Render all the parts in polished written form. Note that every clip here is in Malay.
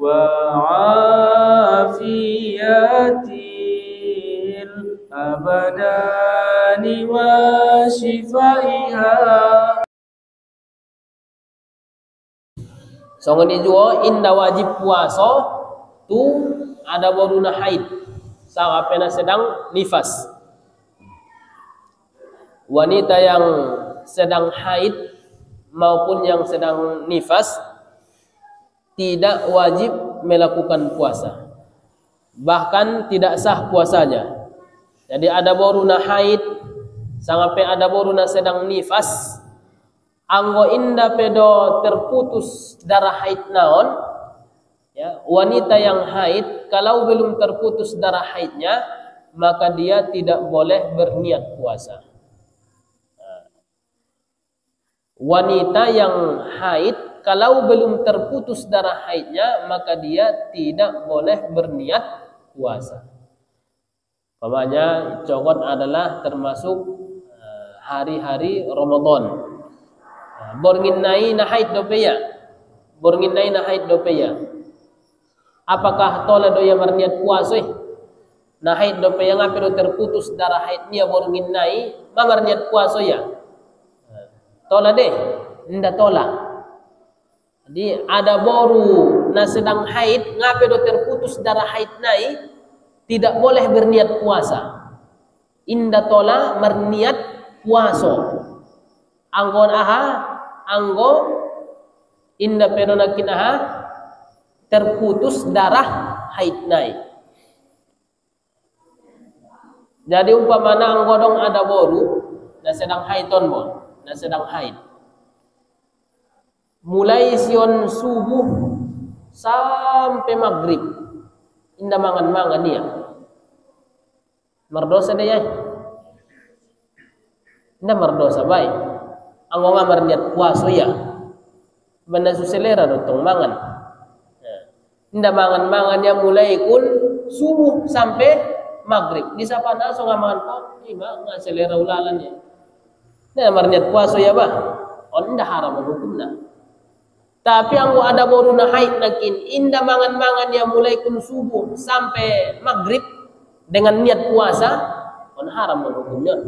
وعافية الأبدان وشفائها. Songon juga inda wajib puasa tu ada boruna haid sama pena sedang nifas. Wanita yang sedang haid maupun yang sedang nifas tidak wajib melakukan puasa, bahkan tidak sah puasanya. Jadi ada boruna haid sampai ada boruna sedang nifas, anggo inda pedo terputus darah haid naon, ya, wanita yang haid kalau belum terputus darah haidnya maka dia tidak boleh berniat puasa. Wanita yang haid kalau belum terputus darah haidnya maka dia tidak boleh berniat puasa. Umpamanya cogot adalah termasuk hari-hari Ramadan. Bornginai na haid dopeya, bornginai na haid dopeya. Apakah tola doya berniat puasa? Na haid dopeya ngapido terputus darah haidnya bornginai, mamarniat puasa ya. Tola deh, ndak tola. Jadi ada boru na sedang haid ngapido terputus darah haid nai tidak boleh berniat puasa. Inda tola berniat puasa. Anggon aha, anggo inda peronakin aha terputus darah haid nai. Jadi umpamana anggo dong ada boru na sedang haidon mo, na sedang haid. Mulai sion subuh sampai maghrib inda mangan-mangan dia. Merdosa deh ya. Inda merdosa baik. Anggo ngamar niat puasa ya. Benda suselera dotong mangan. Inda mangan-mangan ya mulai kun subuh sampai maghrib. Di sapana so ngamangan po, ima nga selera ulalan ya. Inda ngamar niat puasa ya ba? On inda haram hukumna. Tapi anggo ada boru na haid nakin inda mangan-mangan ya mulai kun subuh sampai maghrib dengan niat puasa, on haram hukumnya.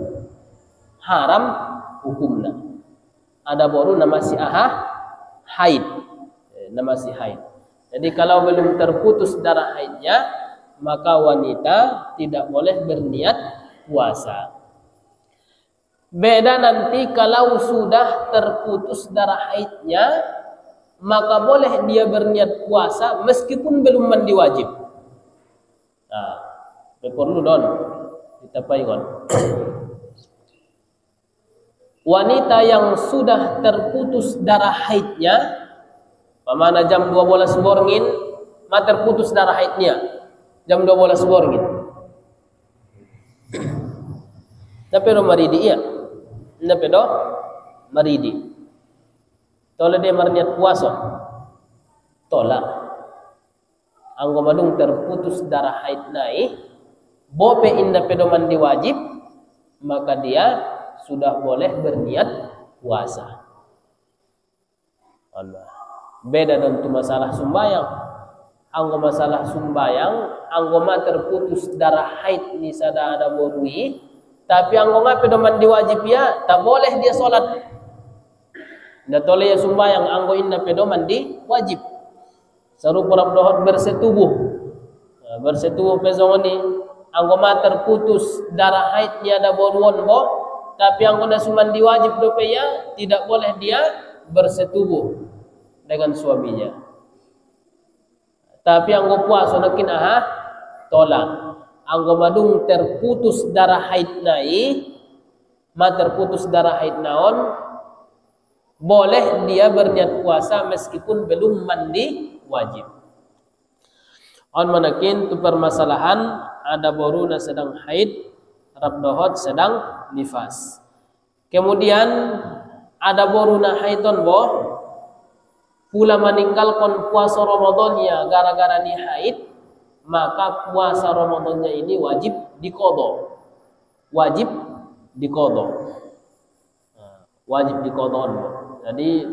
Haram hukumna. Ada boru nama si aha haid, nama si haid. Jadi kalau belum terputus darah haidnya maka wanita tidak boleh berniat puasa. Beda nanti kalau sudah terputus darah haidnya maka boleh dia berniat puasa meskipun belum mandi wajib. Nah, perlu don kita paingon. Wanita yang sudah terputus darah haidnya, pamana jam 12 borngin, ma terputus darah haidnya, jam 12 borngin. Tapi ro maridi iya, nape do maridi. Tola dia marniat puasa, tola. Anggo madung terputus darah haid nai, bope inda pedo mandi wajib, maka dia sudah boleh berniat puasa. Allah. Beda dengan masalah sumbayang. Anggo masalah sumbayang, anggo ma terputus darah haid ni sada ada borui, tapi anggo ngape do mandi wajib ya, tak boleh dia salat. Nda tole ya sumbayang anggo inna pedo mandi wajib. Sarupa rabdohot bersetubuh. Bersetubuh pezongoni anggo ma terputus darah haid ni ada boruon bo, tapi anggo na sumandi wajib do ya, tidak boleh dia bersetubuh dengan suaminya. Tapi anggo puasa nakin aha tolak. Anggo madung terputus darah haid nai, ma terputus darah haid naon, boleh dia berniat puasa meskipun belum mandi wajib. On manakin tu permasalahan ada boruna sedang haid, rabdohot sedang nifas. Kemudian ada boruna haidon bo, pula meninggalkan puasa Ramadannya gara-gara ni haid, maka puasa Ramadannya ini wajib diqadha. Wajib diqadha. Wajib diqadha. Jadi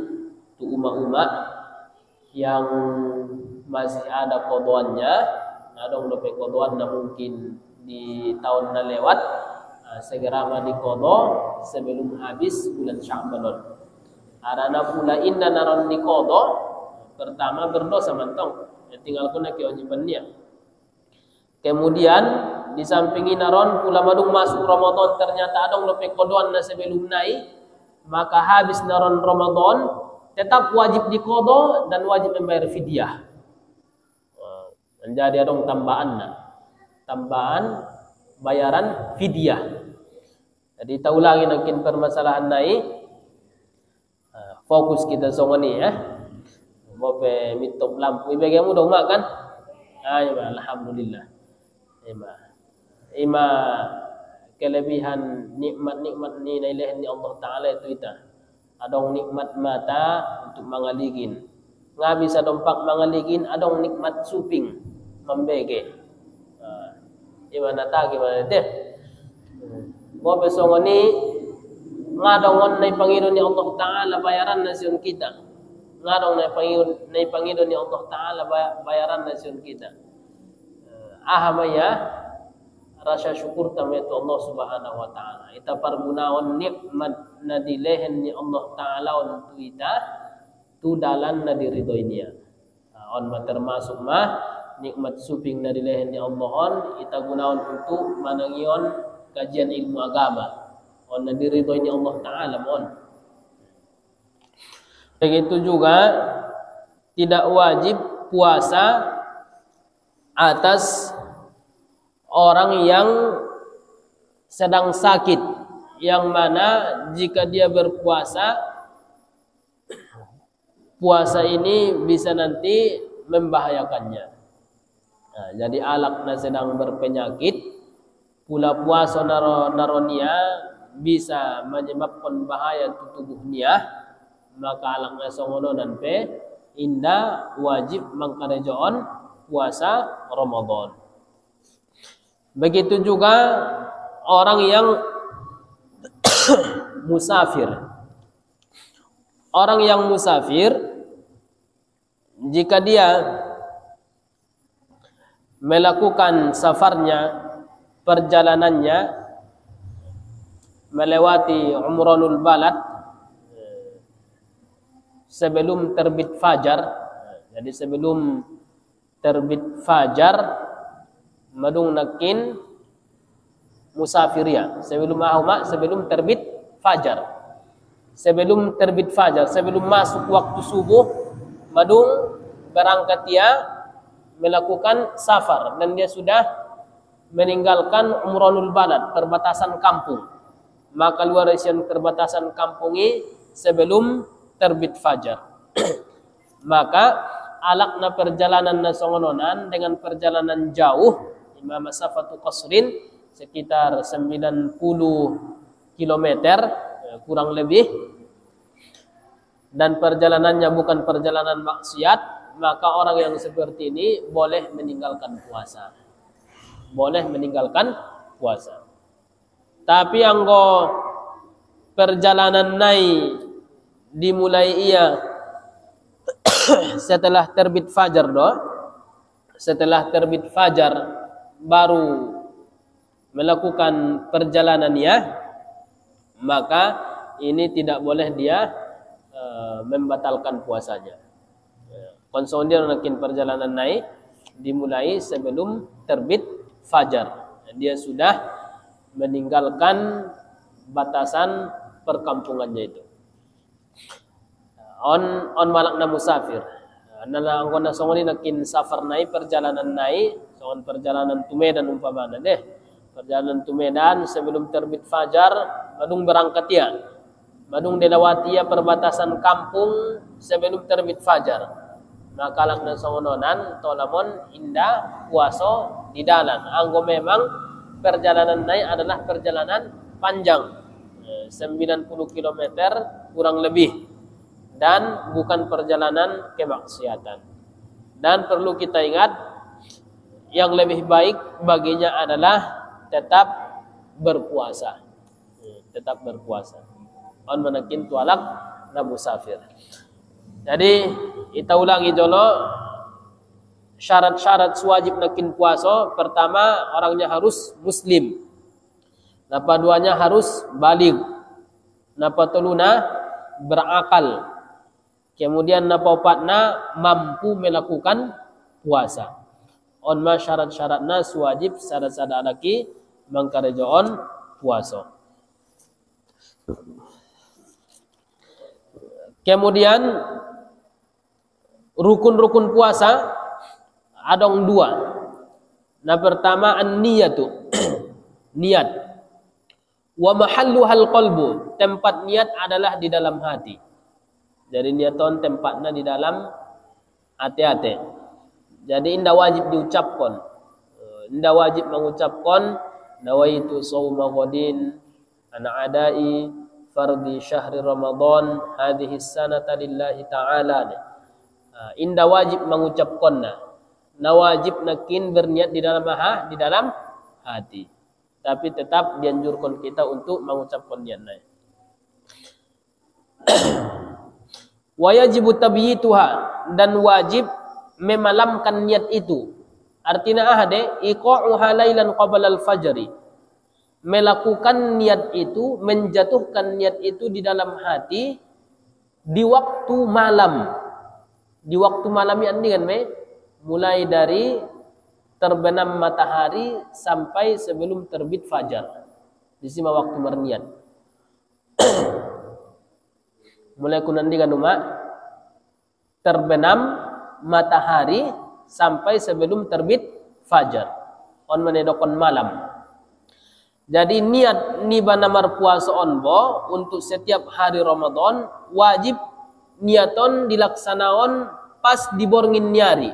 tu umat-umat yang masih ada kodoannya, adong lope kodoan na mungkin di tahun na lewat, segera ma dikodo sebelum habis bulan Sya'ban. Arana pula inna naron dikodo, pertama berdosa mantong, tinggal kuna kewajibannya. Kemudian di samping naron pula madung masuk Ramadan ternyata adong lope kodoan na sebelum nai, maka habis naron Ramadan tetap wajib dikodo dan wajib membayar fidyah. Menjadi adong tambahan bayaran fidyah. Jadi kita ulangi mungkin permasalahan nai, fokus kita songoni ya. Bope mitop lampu ibagamu dong makan. Ayo alhamdulillah. Ima kelebihan nikmat-nikmat ni nailah ni Allah Taala itu adong nikmat mata untuk mangaligin. Ngabis adong mangaligin adong nikmat suping membege. Gimana deh. Mo besongoni ngadong nay Panginoon ni Allah Taala bayaran nasion kita. Ngadong nay Panginoon ni Allah Taala bayaran nasion kita. Ahamaya rasa syukur tama itu Allah Subhanahu wa taala. Ita pergunaon nikmat na dilehen ni Allah Taala untuk kita tu dalan na diridhoi dia. On termasuk nikmat suping na dilehen ni Allah on ita gunaon untuk manangion kajian ilmu agama. On na diridhoi ni Allah Taala mon. Begitu juga tidak wajib puasa atas orang yang sedang sakit, yang mana jika dia berpuasa, puasa ini bisa nanti membahayakannya. Nah, jadi alakna sedang berpenyakit, pula puasa naronia bisa menyebabkan bahaya untuk tubuhnya, maka alakna songono dan pe indah wajib mengkarejoon puasa Ramadan. Begitu juga orang yang musafir. Orang yang musafir jika dia melakukan safarnya, perjalanannya melewati umranul balad sebelum terbit fajar. Jadi sebelum terbit fajar madung nakin musafirya sebelum terbit fajar. Sebelum terbit fajar, sebelum masuk waktu subuh madung berangkat dia melakukan safar dan dia sudah meninggalkan umranul balad, perbatasan kampung. Maka luar isian perbatasan kampungi sebelum terbit fajar. Maka alakna perjalanan nasongononan dengan perjalanan jauh imam masafatu qasrin sekitar 90 km kurang lebih, dan perjalanannya bukan perjalanan maksiat, maka orang yang seperti ini boleh meninggalkan puasa. Boleh meninggalkan puasa. Tapi anggo perjalanan nai dimulai ia setelah terbit fajar setelah terbit fajar baru melakukan perjalanannya, maka ini tidak boleh dia membatalkan puasanya. Konsolidasi nakin perjalanan naik dimulai sebelum terbit fajar. Dia sudah meninggalkan batasan perkampungannya itu. On malakna musafir. Nala angkona songoni nakin safar nai perjalanan nai, songon perjalanan tu Medan umpamana deh. Perjalanan tu Medan sebelum terbit fajar, madung berangkat ya. Madung dilawati ya perbatasan kampung sebelum terbit fajar. Maka lakna songononan tolamon indah puaso di dalan. Anggo memang perjalanan nai adalah perjalanan panjang. 90 km kurang lebih. Dan bukan perjalanan kemaksiatan. Dan perlu kita ingat, yang lebih baik baginya adalah tetap berpuasa. Tetap berpuasa. On manakin tualak na musafir. Jadi kita ulangi dulu syarat-syarat wajib nakin puasa, pertama orangnya harus muslim. Napa duanya harus baligh. Napa teluna berakal. Kemudian napa opatna mampu melakukan puasa. On ma syarat-syaratna wajib sada-sada laki mangkarejoon puasa. Kemudian rukun-rukun puasa ada dua. Nah pertama an-niyatu niat. Wa mahalluhal qalbu, tempat niat adalah di dalam hati. Jadi niaton tempatnya di dalam hati-hati. Jadi indah wajib diucapkan. Indah wajib mengucapkan nawaitu shauma ghadin ana adai fardhi syahri Ramadan hadhihi sanata lillahi ta'ala. Indah wajib mengucapkannya. Nawajib nakin berniat di dalam hati. Tapi tetap dianjurkan kita untuk mengucapkan niatnya. Wa yajibu tabyituha, dan wajib memalamkan niat itu. Artinya iqa'uha lailan qabla al-fajri. Melakukan niat itu, menjatuhkan niat itu di dalam hati di waktu malam. Di waktu malam ini kan mulai dari terbenam matahari sampai sebelum terbit fajar. Di sini waktu berniat. Mulai kunandikan umat terbenam matahari sampai sebelum terbit fajar. On menedokon malam. Jadi niat nibanamar puasa onbo untuk setiap hari Ramadan wajib niaton dilaksanaon pas diborngin nyari.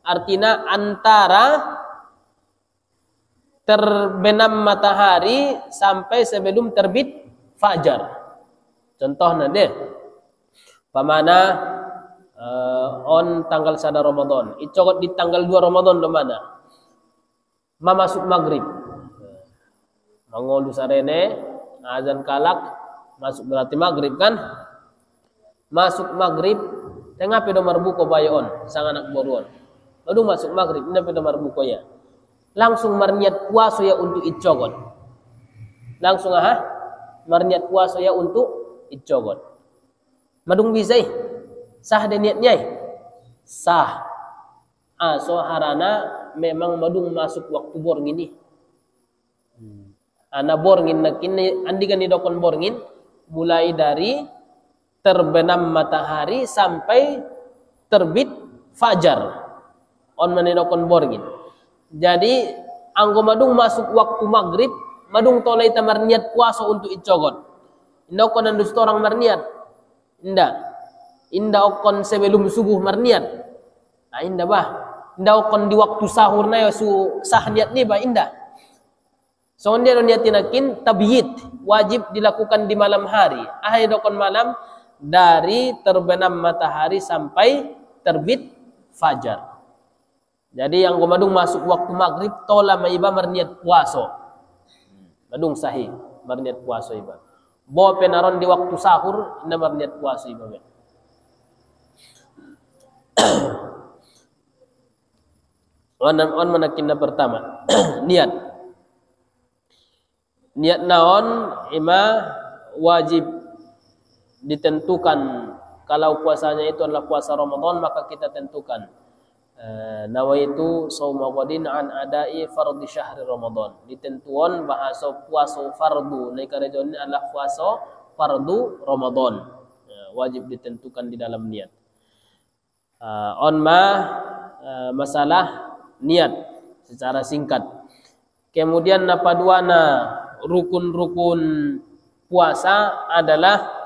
Artinya antara terbenam matahari sampai sebelum terbit fajar. Contohnya deh, pamana on tanggal 1 Ramadan, icokot di tanggal 2 Ramadan do mana? Masuk maghrib. Mangolu sarene, azan kalak, masuk berarti maghrib kan? Masuk maghrib, tengah pedo marbuko bayon, sang anak boruan. Baru masuk maghrib, ini pedo marbuko ya. Langsung marniat puasa ya untuk icokot. Langsung marniat puasa ya untuk icokot. Madung bisa sah de niatnya sah. So harana memang madung masuk waktu borngin ini. Ana borngin nakin andikan ni dokon borngin mulai dari terbenam matahari sampai terbit fajar. On menedokon borngin. Jadi anggo madung masuk waktu maghrib, madung tolai tamar niat puasa untuk icogot. Indah okon andus orang marniat. Indah okon sebelum subuh marniat. Nah indah bah. Indah okon di waktu sahur na su sah niat ni bah indah. So dia niatinakin tabyid wajib dilakukan di malam hari. Ahai dokon malam dari terbenam matahari sampai terbit fajar. Jadi yang gumadung masuk waktu maghrib tola maiba marniat puasa. Madung sahih marniat puasa iba. Bo penaron di waktu sahur ina marniat puasa iba. On manakinna pertama niat. Niat naon ima wajib ditentukan. Kalau puasanya itu adalah puasa Ramadan maka kita tentukan nawaitu shauma ghadin an adai fardhi syahri Ramadan. Ditentuan bahasa puasa fardu naikarejon adalah puasa fardu Ramadan. Wajib ditentukan di dalam niat. Masalah niat secara singkat. Kemudian napaduana rukun-rukun puasa adalah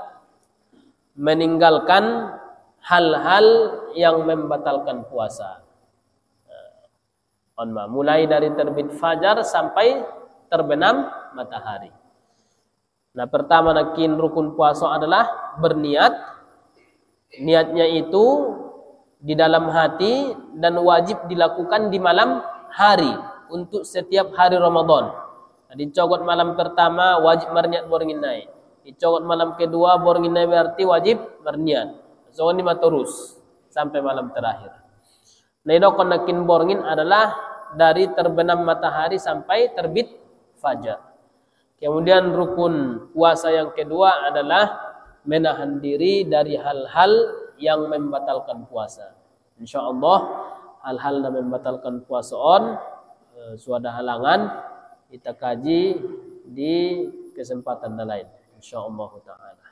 meninggalkan hal-hal yang membatalkan puasa. Mulai dari terbit fajar sampai terbenam matahari. Nah, pertama nakin rukun puasa adalah berniat. Niatnya itu di dalam hati dan wajib dilakukan di malam hari untuk setiap hari Ramadan. Di cogot malam pertama wajib berniat borngin naik. Di cogot malam kedua borngin naik berarti wajib berniat. So ini terus sampai malam terakhir. Naidokon nakin borngin adalah dari terbenam matahari sampai terbit fajar. Kemudian rukun puasa yang kedua adalah menahan diri dari hal-hal yang membatalkan puasa. Insyaallah hal-hal yang membatalkan puasa suada halangan kita kaji di kesempatan lain insyaallah taala.